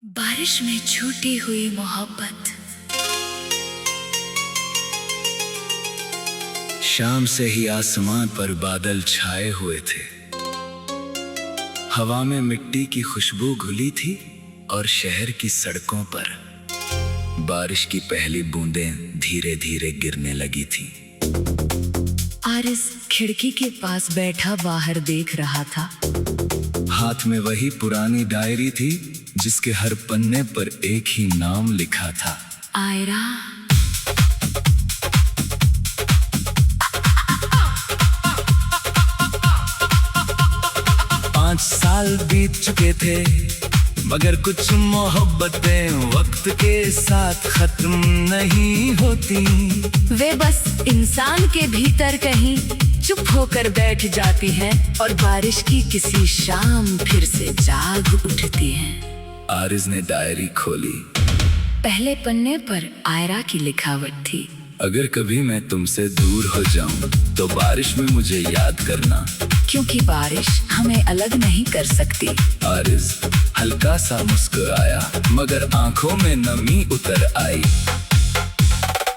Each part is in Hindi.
बारिश में छूटी हुई मोहब्बत। शाम से ही आसमान पर बादल छाए हुए थे। हवा में मिट्टी की खुशबू घुली थी और शहर की सड़कों पर बारिश की पहली बूंदें धीरे धीरे गिरने लगी थी। आरिस खिड़की के पास बैठा बाहर देख रहा था। हाथ में वही पुरानी डायरी थी जिसके हर पन्ने पर एक ही नाम लिखा था, आयरा। 5 साल बीत चुके थे, मगर कुछ मोहब्बतें वक्त के साथ खत्म नहीं होती। वे बस इंसान के भीतर कहीं चुप होकर बैठ जाती हैं और बारिश की किसी शाम फिर से जाग उठती हैं। आरिस ने डायरी खोली। पहले पन्ने पर आयरा की लिखावट थी, अगर कभी मैं तुमसे दूर हो जाऊं तो बारिश में मुझे याद करना, क्योंकि बारिश हमें अलग नहीं कर सकती। आरिस हल्का सा मुस्कुराया, मगर आंखों में नमी उतर आई।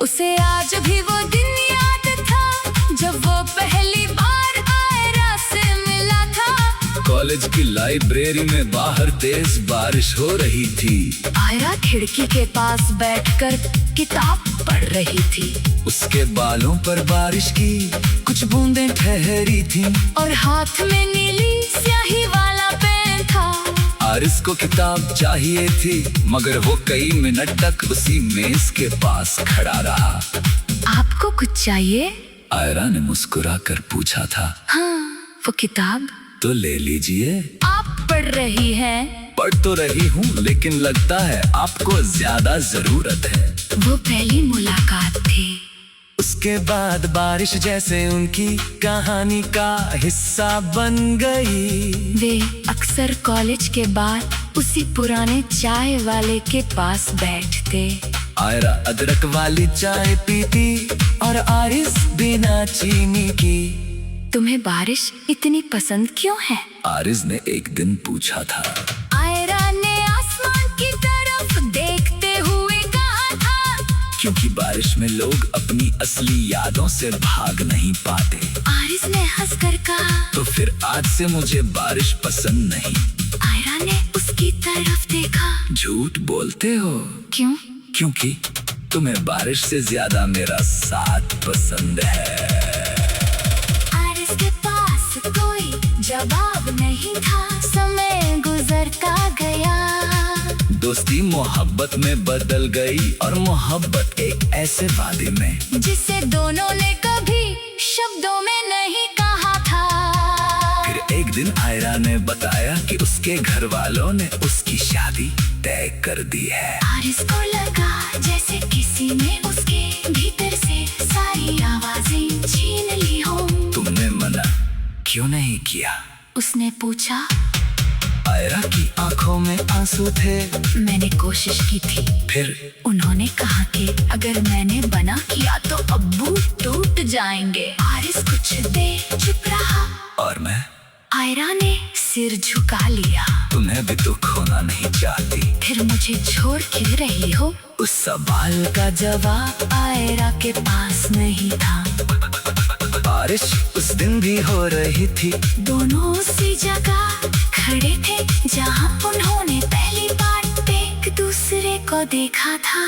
उसे आज भी वो दिन याद था जब वो पहली बार आयरा से मिला था। कॉलेज की लाइब्रेरी में बाहर तेज बारिश हो रही थी। आयरा खिड़की के पास बैठकर किताब पढ़ रही थी। उसके बालों पर बारिश की कुछ बूंदें ठहरी थीं और हाथ में नीली स्याही वाला पेन था। आरिस को किताब चाहिए थी, मगर वो कई मिनट तक उसी मेज के पास खड़ा रहा। आपको कुछ चाहिए? आयरा ने मुस्कुरा कर पूछा था। हाँ, वो किताब तो ले लीजिए। आप पढ़ रही हैं? पढ़ तो रही हूँ, लेकिन लगता है आपको ज्यादा जरूरत है। वो पहली मुलाकात थी। उसके बाद बारिश जैसे उनकी कहानी का हिस्सा बन गई। वे अक्सर कॉलेज के बाद उसी पुराने चाय वाले के पास बैठते। आयरा अदरक वाली चाय पीती और आरिस बिना चीनी की। तुम्हें बारिश इतनी पसंद क्यों है? आरिस ने एक दिन पूछा था। आयरा ने आसमान की तरफ देखते हुए कहा था, क्योंकि बारिश में लोग अपनी असली यादों से भाग नहीं पाते। आरिस ने हंसकर कहा, तो फिर आज से मुझे बारिश पसंद नहीं। आयरा ने उसकी तरफ देखा। झूठ बोलते हो। क्यों? क्योंकि तुम्हें बारिश से ज्यादा मेरा साथ पसंद है। आरिस के पास कोई जवाब नहीं था। समय गुजरता गया। दोस्ती मोहब्बत में बदल गई और मोहब्बत एक ऐसे वादे में जिसे दोनों ने कभी शब्दों में नहीं कहा था। फिर एक दिन आयरा ने बताया कि उसके घर वालों ने उसकी शादी तय कर दी है। आरिस को लगा जैसे किसी ने उसके भीतर से सारी आवाजें छीन ली हो। तुमने मना क्यों नहीं किया? उसने पूछा। आयरा की आंखों में आंसू थे। मैंने कोशिश की थी। फिर उन्होंने कहा कि अगर मैंने बना किया तो अब्बू टूट जाएंगे। आरिस कुछ देर चुप रहा और मैं? आयरा ने सिर झुका लिया। तुम्हें भी तो खोना नहीं चाहती। फिर मुझे छोड़ क्यों रही हो? उस सवाल का जवाब आयरा के पास नहीं था। बारिश उस दिन भी हो रही थी। दोनों उसी जगह खड़े थे जहाँ उन्होंने पहली बार एक दूसरे को देखा था।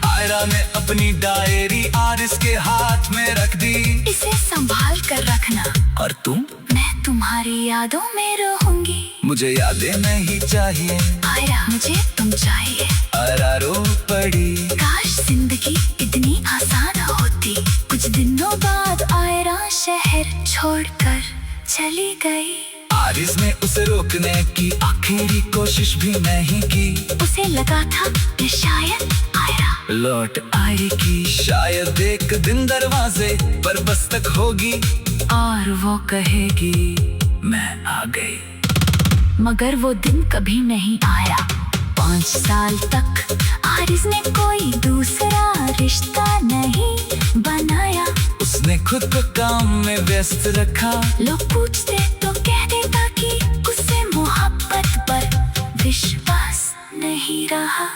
आयरा ने अपनी डायरी आरिस के हाथ में रख दी। इसे संभाल कर रखना। और तुम? मैं तुम्हारी यादों में रहूंगी। मुझे यादें नहीं चाहिए। आयरा, मुझे तुम चाहिए। आयरा रो पड़ी। काश जिंदगी इतनी आसान होती। कुछ दिनों बाद आयरा शहर छोड़कर चली गई। आरिस ने उसे रोकने की आखिरी कोशिश भी नहीं की। उसे लगा था कि शायद आयरा लौट आएगी। शायद एक दिन दरवाजे पर दस्तक होगी और वो कहेगी मैं आ गई। मगर वो दिन कभी नहीं आया। 5 साल तक आरिस ने कोई दूसरा रिश्ता नहीं बनाया। उसने खुद को काम में व्यस्त रखा। लोग पूछते तो कह देता कि उसे मोहब्बत पर विश्वास नहीं रहा।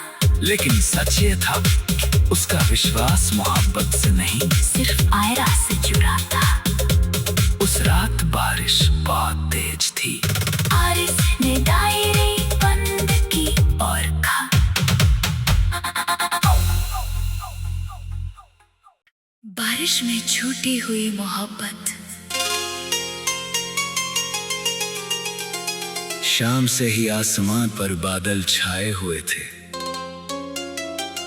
लेकिन सच ये था, उसका विश्वास मोहब्बत से नहीं, सिर्फ आयरा से जुड़ा था। उस रात बारिश बहुत तेज थी। आरिस ने डायरी बंद की और कहा, बारिश में छूटी हुई मोहब्बत। शाम से ही आसमान पर बादल छाए हुए थे।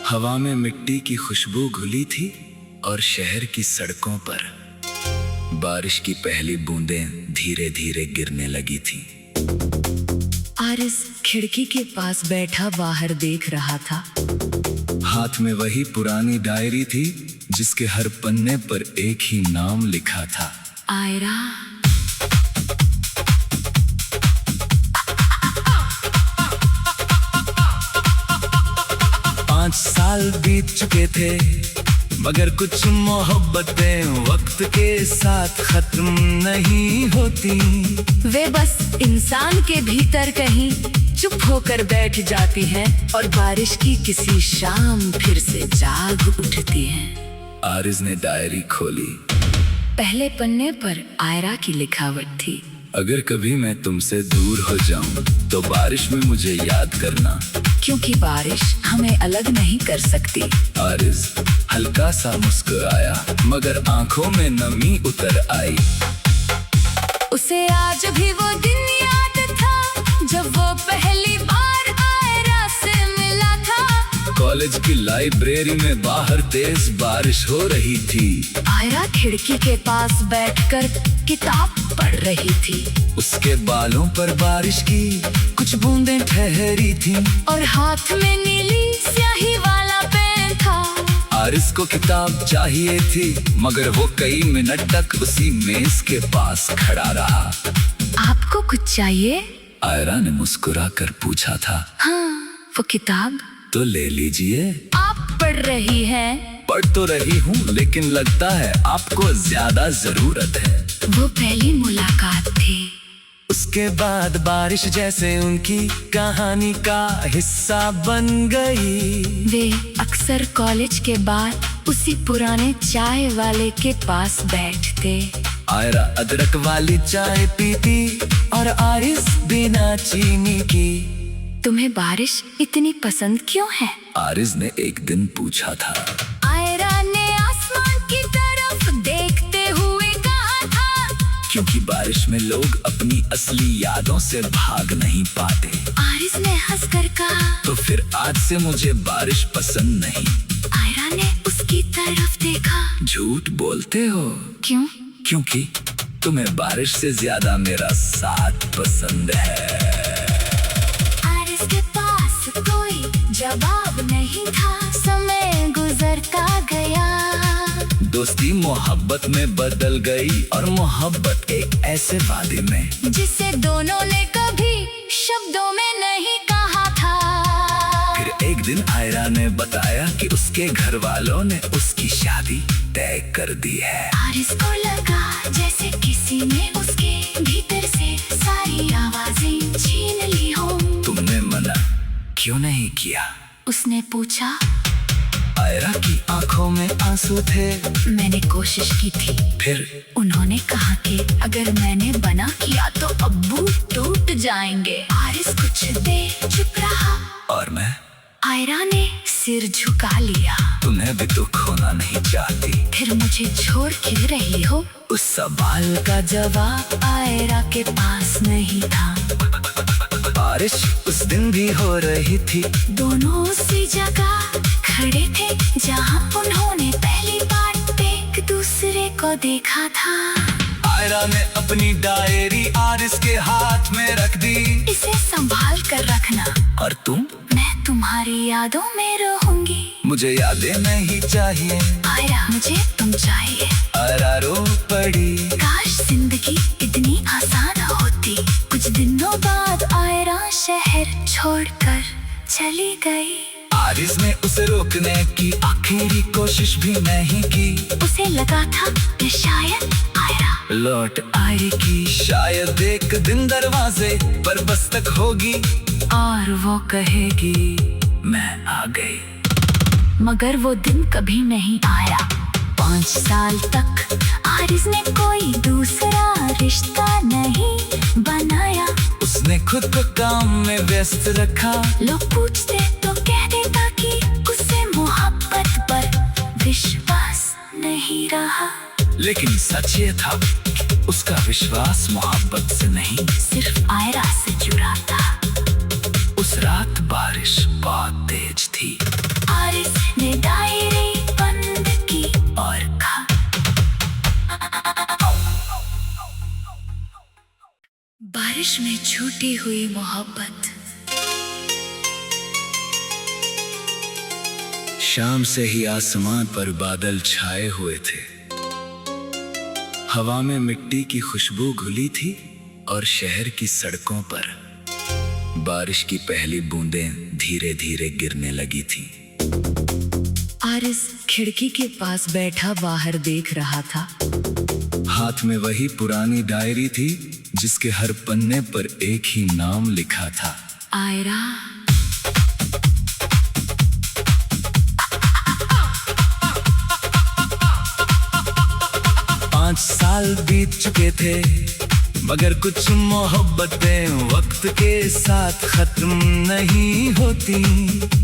हवा में मिट्टी की खुशबू घुली थी और शहर की सड़कों पर बारिश की पहली बूंदें धीरे धीरे गिरने लगी थी। आरिस खिड़की के पास बैठा बाहर देख रहा था। हाथ में वही पुरानी डायरी थी जिसके हर पन्ने पर एक ही नाम लिखा था, आयरा। 5 साल बीत चुके थे, मगर कुछ मोहब्बतें वक्त के साथ खत्म नहीं होती। वे बस इंसान के भीतर कहीं चुप होकर बैठ जाती हैं और बारिश की किसी शाम फिर से जाग उठती हैं। आरिस ने डायरी खोली। पहले पन्ने पर आयरा की लिखावट थी, अगर कभी मैं तुमसे दूर हो जाऊं तो बारिश में मुझे याद करना, क्योंकि बारिश हमें अलग नहीं कर सकती। आरिस हल्का सा मुस्कुराया, मगर आंखों में नमी उतर आई। उसे आज भी वो दिन याद था जब वो पहली बार आयरा से मिला था। कॉलेज की लाइब्रेरी में बाहर तेज बारिश हो रही थी। आयरा खिड़की के पास बैठकर किताब पढ़ रही थी। उसके बालों पर बारिश की कुछ बूंदें ठहरी थी और हाथ में नीली स्याही वाला पेन था। आरिस को किताब चाहिए थी, मगर वो कई मिनट तक उसी मेज के पास खड़ा रहा। आपको कुछ चाहिए? आयरा ने मुस्कुरा कर पूछा था। हाँ, वो किताब तो ले लीजिए। आप पढ़ रही हैं? पढ़ तो रही हूँ, लेकिन लगता है आपको ज्यादा जरूरत है। वो पहली मुलाकात थी। उसके बाद बारिश जैसे उनकी कहानी का हिस्सा बन गई। वे अक्सर कॉलेज के बाद उसी पुराने चाय वाले के पास बैठते। आयरा अदरक वाली चाय पीती और आरिस बिना चीनी की। तुम्हें बारिश इतनी पसंद क्यों है? आरिस ने एक दिन पूछा था। आयरा ने आसमान की तरफ देखते हुए कहा था, क्योंकि बारिश में लोग अपनी असली यादों से भाग नहीं पाते। आरिस ने हंसकर कहा, तो फिर आज से मुझे बारिश पसंद नहीं। आयरा ने उसकी तरफ देखा। झूठ बोलते हो। क्यों? क्योंकि तुम्हें बारिश से ज्यादा मेरा साथ पसंद है। आरिस के पास कोई जवाब नहीं था। समय गुजरता गया। दोस्ती मोहब्बत में बदल गई और मोहब्बत एक ऐसे वादे में जिसे दोनों ने कभी शब्दों में नहीं कहा था। फिर एक दिन आयरा ने बताया कि उसके घर वालों ने उसकी शादी तय कर दी है। आरिस को लगा जैसे किसी ने उसके भीतर से सारी आवाजें छीन ली हो। तुमने मना क्यों नहीं किया? उसने पूछा। आयरा की आंखों में आंसू थे। मैंने कोशिश की थी। फिर उन्होंने कहा कि अगर मैंने बना किया तो अब्बू टूट जाएंगे। आरिस कुछ देर चुप रहा। और मैं? आयरा ने सिर झुका लिया। तुम्हें भी तो खोना नहीं चाहती। फिर मुझे छोड़ क्यों रही हो? उस सवाल का जवाब आयरा के पास नहीं था। बारिश उस दिन भी हो रही थी। दोनों उसी जगह खड़े थे जहाँ उन्होंने पहली बार एक दूसरे को देखा था। आयरा ने अपनी डायरी आरिस के हाथ में रख दी। इसे संभाल कर रखना। और तुम? मैं तुम्हारी यादों में रहूंगी। मुझे यादें नहीं चाहिए। आयरा, मुझे तुम चाहिए। आयरा रो पड़ी। काश जिंदगी इतनी आसान होती। कुछ दिनों बाद आयरा शहर छोड़कर चली गई। आरिस ने उसे रोकने की आखिरी कोशिश भी नहीं की। उसे लगा था कि शायद आयरा लौट आए। डायरी की। शायद एक दिन दरवाजे पर दस्तक होगी और वो कहेगी मैं आ गई। मगर वो दिन कभी नहीं आया। 5 साल तक आरिस ने कोई दूसरा रिश्ता नहीं बनाया। उसने खुद को काम में व्यस्त रखा। लोग पूछते तो कह देता कि उसे मोहब्बत पर विश्वास नहीं रहा। लेकिन सच ये था, उसका विश्वास मोहब्बत से नहीं, सिर्फ आयरा से जुड़ा था। उस रात बारिश बहुत तेज थी। आरिस ने डायरी बंद की और कहा, बारिश में छूटी हुई मोहब्बत। शाम से ही आसमान पर बादल छाए हुए थे। हवा में मिट्टी की खुशबू घुली थी और शहर की सड़कों पर बारिश की पहली बूंदें धीरे धीरे गिरने लगी थी। आरिस खिड़की के पास बैठा बाहर देख रहा था। हाथ में वही पुरानी डायरी थी जिसके हर पन्ने पर एक ही नाम लिखा था, आयरा। 5 साल बीत चुके थे, मगर कुछ मोहब्बतें वक्त के साथ खत्म नहीं होती।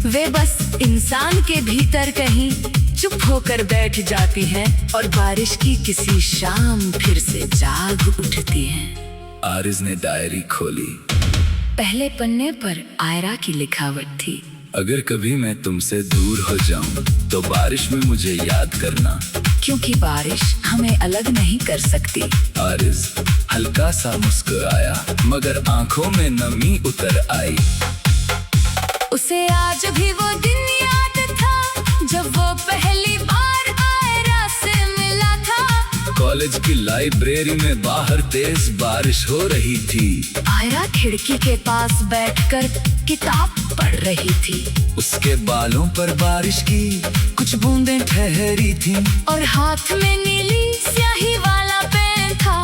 वे बस इंसान के भीतर कहीं चुप होकर बैठ जाती हैं और बारिश की किसी शाम फिर से जाग उठती हैं। आरिस ने डायरी खोली। पहले पन्ने पर आयरा की लिखावट थी, अगर कभी मैं तुमसे दूर हो जाऊं तो बारिश में मुझे याद करना, क्योंकि बारिश हमें अलग नहीं कर सकती। आरिस हल्का सा मुस्कुराया, मगर आंखों में नमी उतर आई। उसे आज भी वो दिन याद था जब वो पहली बार आयरा से मिला था। कॉलेज की लाइब्रेरी में बाहर तेज बारिश हो रही थी। आयरा खिड़की के पास बैठकर किताब पढ़ रही थी। उसके बालों पर बारिश की कुछ बूंदें ठहरी थीं और हाथ में नीली स्याही वाला पेन था।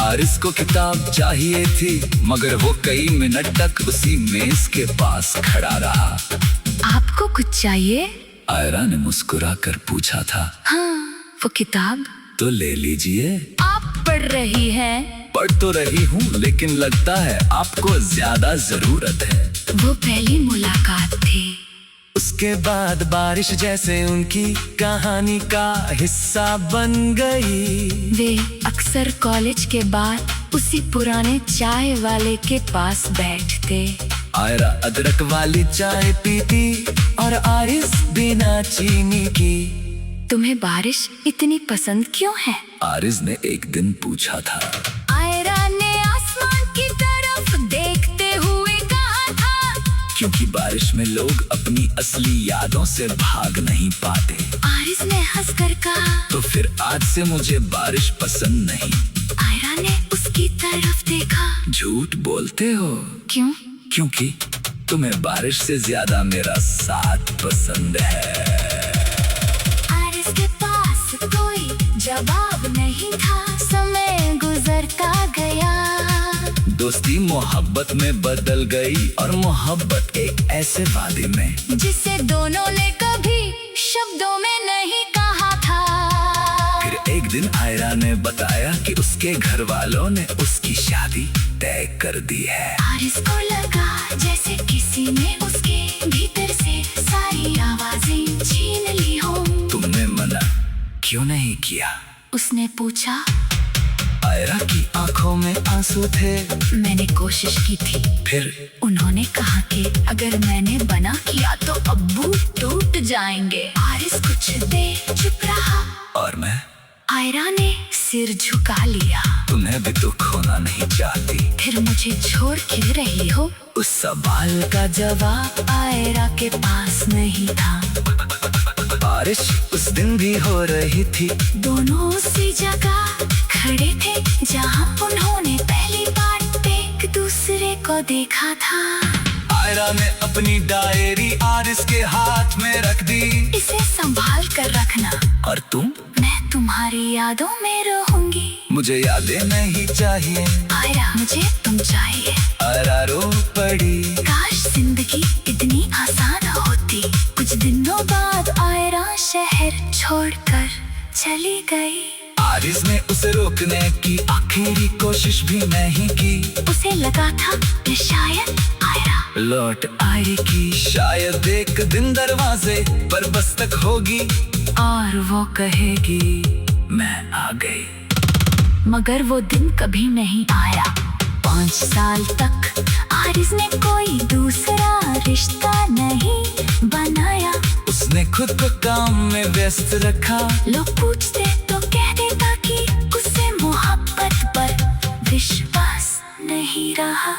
आरिस को किताब चाहिए थी, मगर वो कई मिनट तक उसी मेज के पास खड़ा रहा। आपको कुछ चाहिए? आयरा ने मुस्कुरा कर पूछा था। हाँ, वो किताब तो ले लीजिए। आप पढ़ रही हैं? पढ़ तो रही हूँ, लेकिन लगता है आपको ज्यादा जरूरत है। वो पहली मुलाकात थी। उसके बाद बारिश जैसे उनकी कहानी का हिस्सा बन गई। वे अक्सर कॉलेज के बाद उसी पुराने चाय वाले के पास बैठते। आयरा अदरक वाली चाय पीती और आरिस बिना चीनी की। तुम्हें बारिश इतनी पसंद क्यों है? आरिस ने एक दिन पूछा था। आयरा ने आसमान की तरफ देखते हुए कहा था, क्योंकि बारिश में लोग अपनी असली यादों से भाग नहीं पाते। आरिस ने हंसकर कहा, तो फिर आज से मुझे बारिश पसंद नहीं। आयरा ने उसकी तरफ देखा। झूठ बोलते हो। क्यों? क्योंकि तुम्हें बारिश से ज्यादा मेरा साथ पसंद है। आरिस के पास कोई जवाब नहीं था। समय गुजरता गया। दोस्ती मोहब्बत में बदल गई और मोहब्बत एक ऐसे वादे में जिसे दोनों ने कभी शब्दों में नहीं कहा था। फिर एक दिन आयरा ने बताया कि उसके घर वालों ने उसकी शादी तय कर दी है। आरिस को लगा जैसे किसी ने उसके भीतर से सारी आवाजें छीन ली हो। तुमने मना क्यों नहीं किया? उसने पूछा। आयरा की आंखों में आंसू थे। मैंने कोशिश की थी। फिर उन्होंने कहा कि अगर मैंने बना किया तो अब्बू टूट जाएंगे। आरिस कुछ देर चुप रहा। और मैं? आयरा ने सिर झुका लिया। तुम्हें भी तो खोना नहीं चाहती। फिर मुझे छोड़ क्यों रही हो? उस सवाल का जवाब आयरा के पास नहीं था। बारिश उस दिन भी हो रही थी। दोनों उसी जगह खड़े थे जहाँ उन्होंने पहली बार एक दूसरे को देखा था। आयरा ने अपनी डायरी आरिस के हाथ में रख दी। इसे संभाल कर रखना। और तुम? मैं तुम्हारी यादों में रहूंगी। मुझे यादें नहीं चाहिए, आयरा मुझे तुम चाहिए। आयरा रो पड़ी। काश जिंदगी इतनी आसान होती। कुछ दिनों बाद आयरा शहर छोड़कर चली गई। आरिस ने उसे रोकने की आखिरी कोशिश भी नहीं की। उसे लगा था कि शायद आयरा लौट आएगी, शायद एक दिन दरवाजे पर दस्तक होगी और वो कहेगी मैं आ गई। मगर वो दिन कभी नहीं आया। 5 साल तक आरिस ने कोई दूसरा रिश्ता नहीं बनाया। उसने खुद को काम में व्यस्त रखा। लोग पूछते तो कह देता कि उसे मोहब्बत पर विश्वास नहीं रहा।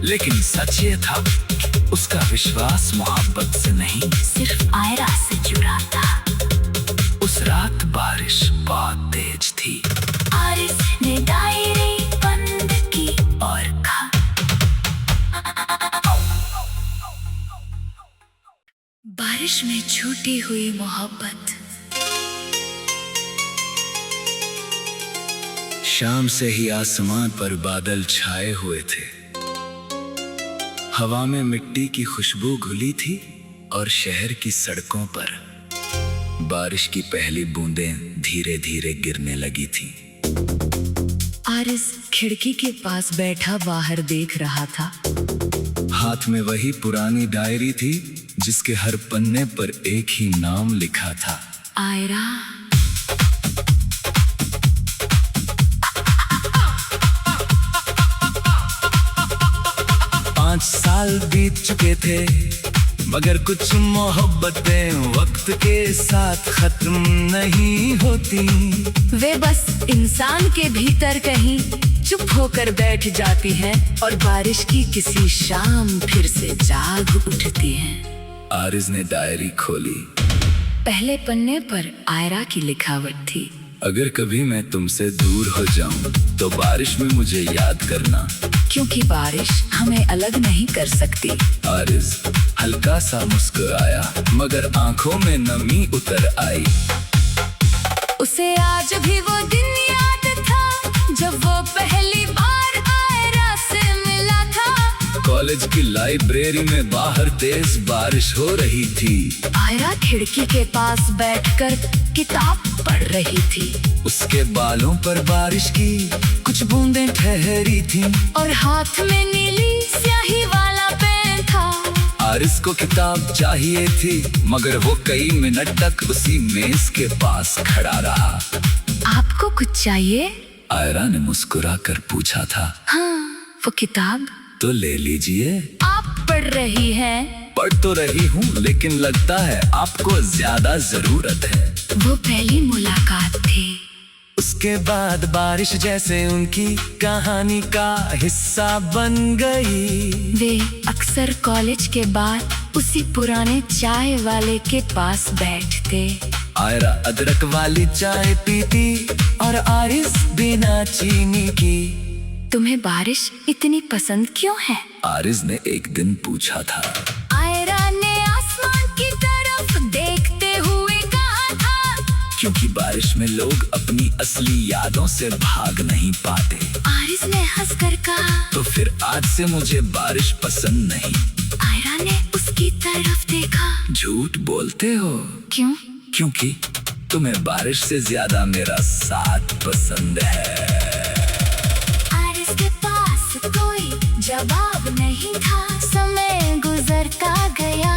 लेकिन सच ये था कि उसका विश्वास मोहब्बत से नहीं, सिर्फ आयरा से जुड़ा था। उस रात बारिश बहुत तेज थी। आरिस ने डायरी बंद की और कहा, बारिश में छूटी हुई मोहब्बत। शाम से ही आसमान पर बादल छाए हुए थे। हवा में मिट्टी की खुशबू घुली थी और शहर की सड़कों पर बारिश की पहली बूंदें धीरे धीरे गिरने लगी थी। आरिस खिड़की के पास बैठा बाहर देख रहा था। हाथ में वही पुरानी डायरी थी जिसके हर पन्ने पर एक ही नाम लिखा था, आयरा। 5 साल बीत चुके थे, मगर कुछ मोहब्बतें वक्त के साथ खत्म नहीं होती। वे बस इंसान के भीतर कहीं चुप होकर बैठ जाती हैं और बारिश की किसी शाम फिर से जाग उठती हैं। आरिस ने डायरी खोली। पहले पन्ने पर आयरा की लिखावट थी, अगर कभी मैं तुमसे दूर हो जाऊं तो बारिश में मुझे याद करना, क्योंकि बारिश हमें अलग नहीं कर सकती। आरिस हल्का सा मुस्कुराया, मगर आंखों में नमी उतर आई। उसे आज भी वो दिन याद था जब वो पहली बार आयरा से मिला था। कॉलेज की लाइब्रेरी में बाहर तेज बारिश हो रही थी। आयरा खिड़की के पास बैठकर किताब पढ़ रही थी। उसके बालों पर बारिश की कुछ बूंदें ठहरी थीं और हाथ में नीली स्याही वाला पेन था। आरिस को किताब चाहिए थी, मगर वो कई मिनट तक उसी मेज के पास खड़ा रहा। आपको कुछ चाहिए? आयरा ने मुस्कुरा कर पूछा था। हाँ, वो किताब तो ले लीजिए। आप पढ़ रही हैं? पढ़ तो रही हूँ, लेकिन लगता है आपको ज्यादा जरूरत है। वो पहली मुलाकात थी। उसके बाद बारिश जैसे उनकी कहानी का हिस्सा बन गई। वे अक्सर कॉलेज के बाद उसी पुराने चाय वाले के पास बैठते। आयरा अदरक वाली चाय पीती और आरिस बिना चीनी की। तुम्हें बारिश इतनी पसंद क्यों है? आरिस ने एक दिन पूछा था। आयरा ने आसमान की तरफ देखते हुए कहा था, क्योंकि बारिश में लोग अपनी असली यादों से भाग नहीं पाते। आरिस ने हंसकर कहा, तो फिर आज से मुझे बारिश पसंद नहीं। आयरा ने उसकी तरफ देखा। झूठ बोलते हो। क्यों? क्योंकि तुम्हें बारिश से ज्यादा मेरा साथ पसंद है। आरिस के पास कोई जवाब नहीं था। समय गुजरता गया।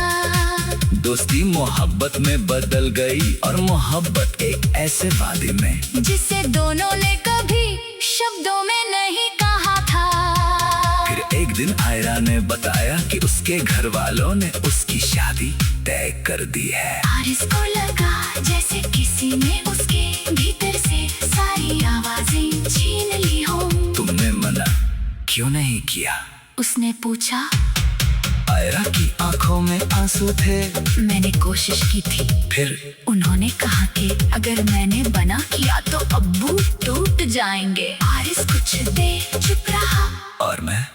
दोस्ती मोहब्बत में बदल गई और मोहब्बत एक ऐसे वादे में जिसे दोनों ने कभी शब्दों में नहीं कहा था। फिर एक दिन आयरा ने बताया कि उसके घर वालों ने उसकी शादी तय कर दी है। आरिस को लगा जैसे किसी ने उसके भीतर से सारी आवाजें छीन ली हो। तुमने मना क्यों नहीं किया? उसने पूछा। आयरा की आंखों में आंसू थे। मैंने कोशिश की थी। फिर उन्होंने कहा कि अगर मैंने मना किया तो अब्बू टूट जाएंगे। आरिस कुछ देर चुप रहा। और मैं?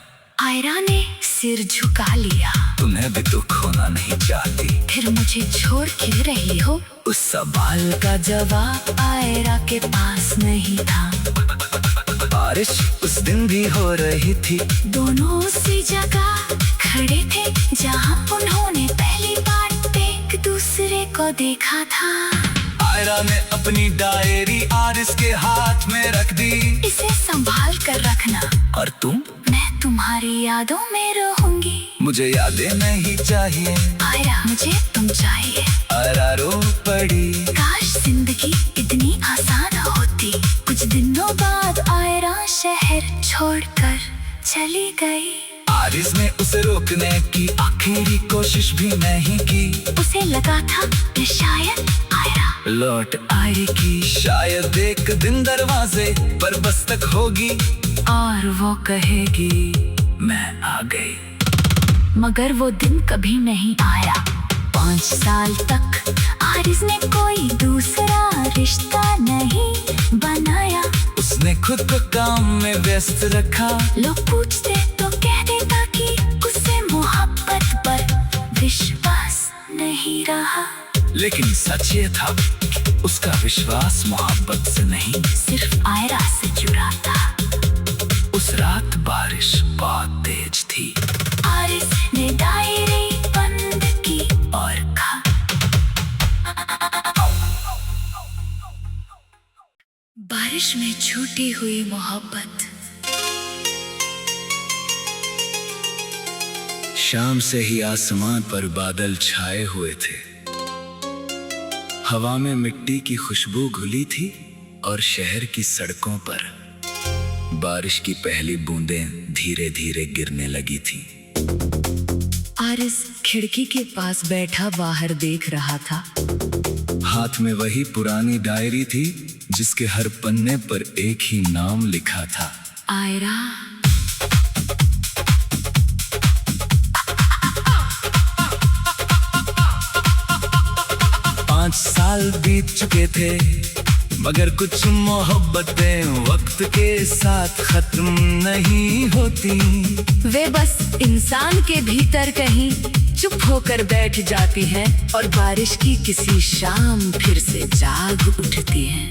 आयरा ने सिर झुका लिया। तुम्हें भी तो खोना नहीं चाहती, फिर मुझे छोड़ क्यों रही हो? उस सवाल का जवाब आयरा के पास नहीं था। बारिश उस दिन भी हो रही थी। दोनों उसी जगह खड़े थे जहाँ उन्होंने पहली बार एक दूसरे को देखा था। आयरा ने अपनी डायरी आरिस के हाथ में रख दी। इसे संभाल कर रखना। और तुम? मैं तुम्हारी यादों में रहूंगी। मुझे यादें नहीं चाहिए आयरा, मुझे तुम चाहिए। आयरा रो पड़ी। काश जिंदगी इतनी आसान होती। कुछ दिनों बाद आयरा शहर छोड़कर चली गई। आरिस ने उसे रोकने की आखिरी कोशिश भी नहीं की। उसे लगा था कि शायद आयरा लौट आएगी, शायद एक दिन दरवाजे पर दस्तक होगी और वो कहेगी मैं आ गई। मगर वो दिन कभी नहीं आया। 5 साल तक आरिस ने कोई दूसरा रिश्ता नहीं बनाया। उसने खुद को काम में व्यस्त रखा। लोग पूछते तो कह देता कि उसे मोहब्बत पर विश्वास नहीं रहा। लेकिन सच ये था कि उसका विश्वास मोहब्बत से नहीं, सिर्फ आयरा से जुड़ा था। उस रात बारिश बहुत तेज थी। आरिस ने डायरी बंद की और कहा, बारिश में छूटी हुई मोहब्बत। शाम से ही आसमान पर बादल छाए हुए थे। हवा में मिट्टी की खुशबू घुली थी और शहर की सड़कों पर बारिश की पहली बूंदें धीरे धीरे गिरने लगी थी। आरिस खिड़की के पास बैठा बाहर देख रहा था। हाथ में वही पुरानी डायरी थी जिसके हर पन्ने पर एक ही नाम लिखा था, आयरा। 5 साल बीत चुके थे, मगर कुछ मोहब्बतें वक्त के साथ खत्म नहीं होती। वे बस इंसान के भीतर कहीं चुप होकर बैठ जाती हैं और बारिश की किसी शाम फिर से जाग उठती हैं।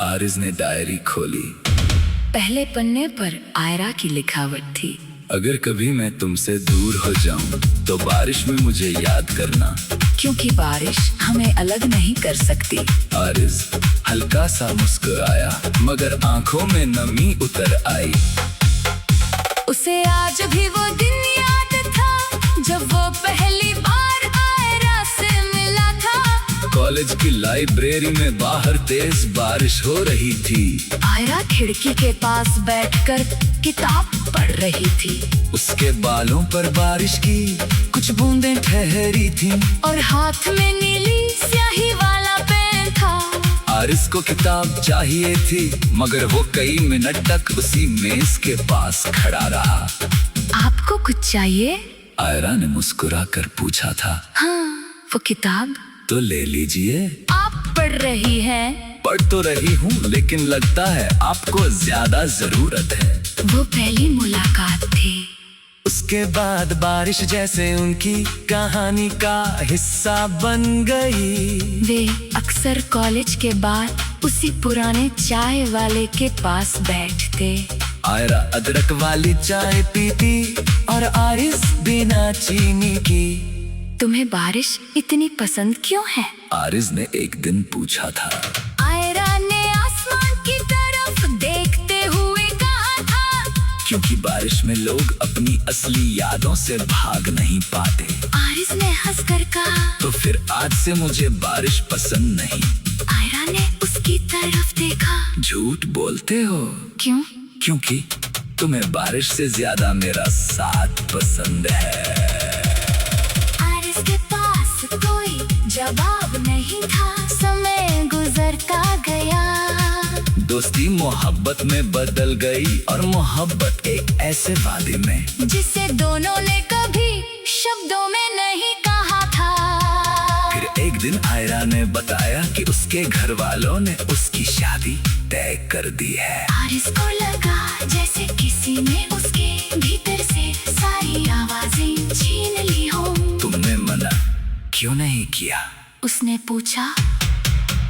आरिस ने डायरी खोली। पहले पन्ने पर आयरा की लिखावट थी, अगर कभी मैं तुमसे दूर हो जाऊं तो बारिश में मुझे याद करना, क्योंकि बारिश हमें अलग नहीं कर सकती। आरिस हल्का सा मुस्कुराया, मगर आंखों में नमी उतर आई। उसे आज भी वो दिन याद था जब वो पहली बार आयरा से मिला था। कॉलेज की लाइब्रेरी में बाहर तेज बारिश हो रही थी। आयरा खिड़की के पास बैठकर किताब पढ़ रही थी। उसके बालों पर बारिश की कुछ बूंदें ठहरी थीं और हाथ में नीली स्याही वाला पेन था। आरिस को किताब चाहिए थी, मगर वो कई मिनट तक उसी मेज के पास खड़ा रहा। आपको कुछ चाहिए? आयरा ने मुस्कुरा कर पूछा था। हाँ, वो किताब तो ले लीजिए। आप पढ़ रही हैं? पढ़ तो रही हूँ, लेकिन लगता है आपको ज्यादा जरूरत है। वो पहली मुलाकात थी। उसके बाद बारिश जैसे उनकी कहानी का हिस्सा बन गई। वे अक्सर कॉलेज के बाद उसी पुराने चाय वाले के पास बैठते। आयरा अदरक वाली चाय पीती और आरिस बिना चीनी की। तुम्हें बारिश इतनी पसंद क्यों है? आरिस ने एक दिन पूछा था। आयरा ने आसमान की तरफ देखते हुए कहा था, क्योंकि बारिश में लोग अपनी असली यादों से भाग नहीं पाते। आरिस ने हंसकर कहा, तो फिर आज से मुझे बारिश पसंद नहीं। आयरा ने उसकी तरफ देखा। झूठ बोलते हो। क्यों? क्योंकि तुम्हें बारिश से ज्यादा मेरा साथ पसंद है। आरिस के पास कोई जवाब नहीं था। समय गुजरता गया। दोस्ती मोहब्बत में बदल गई और मोहब्बत एक ऐसे वादे में जिसे दोनों ने कभी शब्दों में नहीं कहा था। फिर एक दिन आयरा ने बताया कि उसके घर वालों ने उसकी शादी तय कर दी है। आरिस को लगा जैसे किसी ने उसके भीतर से क्यों नहीं किया? उसने पूछा।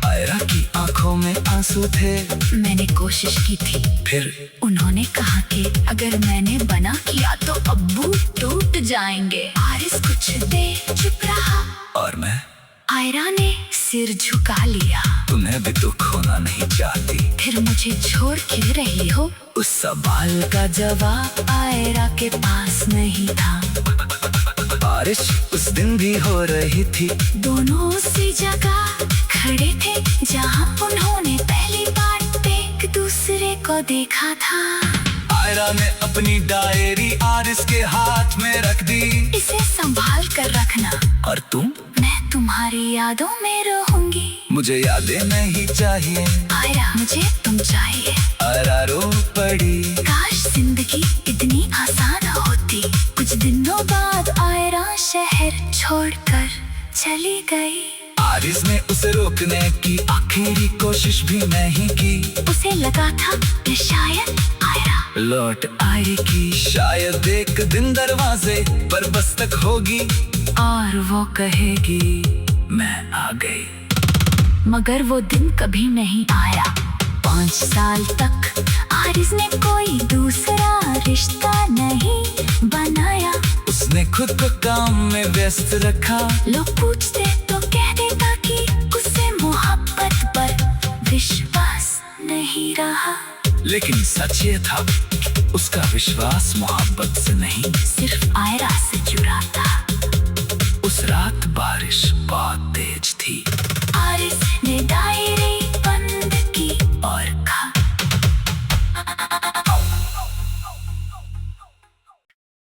आयरा की आंखों में आंसू थे। मैंने कोशिश की थी। फिर उन्होंने कहा कि अगर मैंने बना किया तो अब्बू टूट जाएंगे। आरिस कुछ देर चुप रहा। और मैं? आयरा ने सिर झुका लिया। तुम्हें भी तो खोना नहीं चाहती। फिर मुझे छोड़ क्यों रही हो? उस सवाल का जवाब आयरा के पास नहीं था। बारिश उस दिन भी हो रही थी। दोनों उसी जगह खड़े थे जहाँ उन्होंने पहली बार एक दूसरे को देखा था। आयरा ने अपनी डायरी आरिस के हाथ में रख दी। इसे संभाल कर रखना। और तुम? मैं तुम्हारी यादों में रहूंगी। मुझे यादें नहीं चाहिए। आयरा, मुझे तुम चाहिए। आयरा रो पड़ी। काश जिंदगी इतनी आसान होती। कुछ दिनों बाद आयरा शहर छोड़कर चली गई। आरिस ने उसे रोकने की आखिरी कोशिश भी नहीं की। उसे लगा था कि शायद आयरा लौट आएगी। शायद एक दिन दरवाजे पर दस्तक होगी और वो कहेगी मैं आ गई। मगर वो दिन कभी नहीं आया। 5 साल तक आरिस ने कोई दूसरा रिश्ता नहीं बनाया। उसने खुद को काम में व्यस्त रखा। लोग पूछते तो कह देता कि उसे मोहब्बत पर विश्वास नहीं रहा। लेकिन सच ये था, उसका विश्वास मोहब्बत से नहीं, सिर्फ आयरा से जुड़ा था। उस रात बारिश बहुत तेज थी। आरिस ने डायरी बंद की और कहा,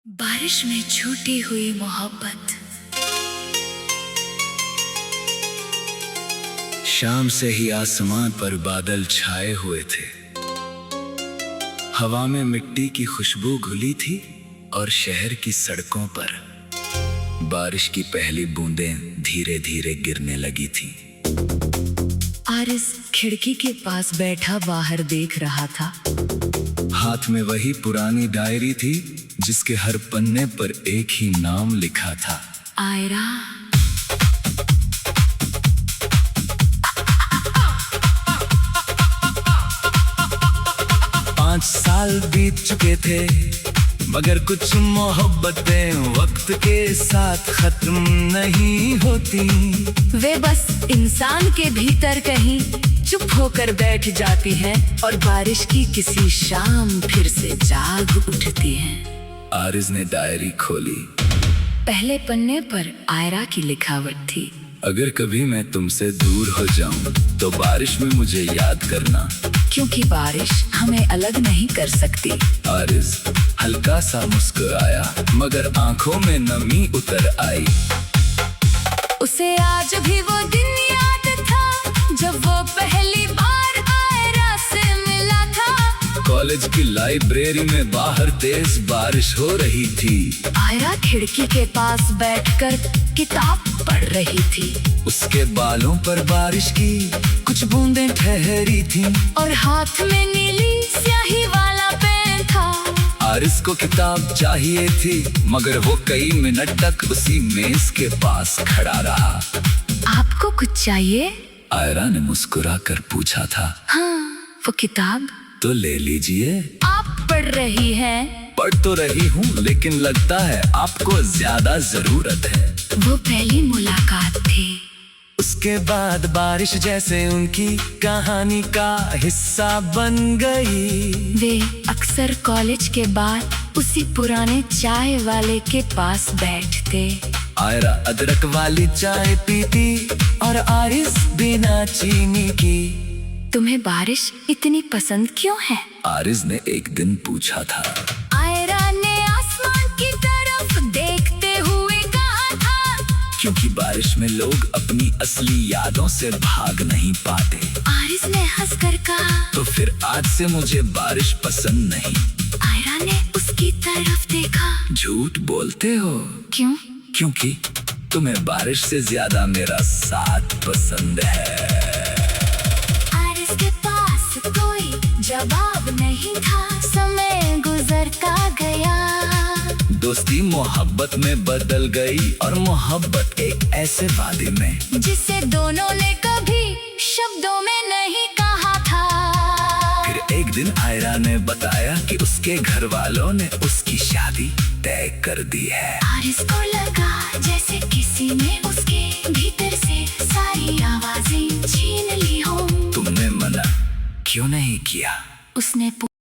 बारिश में छूटी हुई मोहब्बत। शाम से ही आसमान पर बादल छाए हुए थे। हवा में मिट्टी की खुशबू घुली थी और शहर की सड़कों पर बारिश की पहली बूंदें धीरे धीरे गिरने लगी थी। आरिस खिड़की के पास बैठा बाहर देख रहा था। हाथ में वही पुरानी डायरी थी जिसके हर पन्ने पर एक ही नाम लिखा था, आयरा। 5 साल बीत चुके थे, मगर कुछ मोहब्बतें वक्त के साथ खत्म नहीं होती। वे बस इंसान के भीतर कहीं चुप होकर बैठ जाती हैं और बारिश की किसी शाम फिर से जाग उठती हैं। आरिस ने डायरी खोली। पहले पन्ने पर आयरा की लिखावट थी, अगर कभी मैं तुमसे दूर हो जाऊं तो बारिश में मुझे याद करना, क्योंकि बारिश हमें अलग नहीं कर सकती। आरिस हल्का सा मुस्कुराया, मगर आंखों में नमी उतर आई। उसे आज भी वो दिन याद था जब वो पहली बार आयरा से मिला था। कॉलेज की लाइब्रेरी में बाहर तेज बारिश हो रही थी। आयरा खिड़की के पास बैठकर किताब पढ़ रही थी। उसके बालों पर बारिश की कुछ बूंदें ठहरी थीं और हाथ में नीली स्याही वाला पेन था। आरिस को किताब चाहिए थी, मगर वो कई मिनट तक उसी मेज के पास खड़ा रहा। आपको कुछ चाहिए? आयरा ने मुस्कुरा कर पूछा था। हाँ, वो किताब तो ले लीजिए। आप पढ़ रही हैं? पढ़ तो रही हूँ, लेकिन लगता है आपको ज्यादा जरूरत है। वो पहली मुलाकात थी। उसके बाद बारिश जैसे उनकी कहानी का हिस्सा बन गई। वे अक्सर कॉलेज के बाद उसी पुराने चाय वाले के पास बैठते। आयरा अदरक वाली चाय पीती और आरिस बिना चीनी की। तुम्हें बारिश इतनी पसंद क्यों है? आरिस ने एक दिन पूछा था। आयरा ने आसमान की तरफ देखते हुए कहा था, क्योंकि बारिश में लोग अपनी असली यादों से भाग नहीं पाते। आरिस ने हंसकर कहा, तो फिर आज से मुझे बारिश पसंद नहीं। आयरा ने उसकी तरफ देखा। झूठ बोलते हो। क्यों? क्योंकि तुम्हें बारिश से ज्यादा मेरा साथ पसंद है। आरिस के पास कोई जवाब नहीं था। समय गुजरता गया। दोस्ती मोहब्बत में बदल गई, और मोहब्बत एक ऐसे वादे में जिसे दोनों ने कभी शब्दों में नहीं कहा था। फिर एक दिन आयरा ने बताया कि उसके घर वालों ने उसकी शादी तय कर दी है। हारिस को लगा जैसे किसी ने उसके भीतर से सारी आवाजें छीन ली हो। तुमने मना क्यों नहीं किया? उसने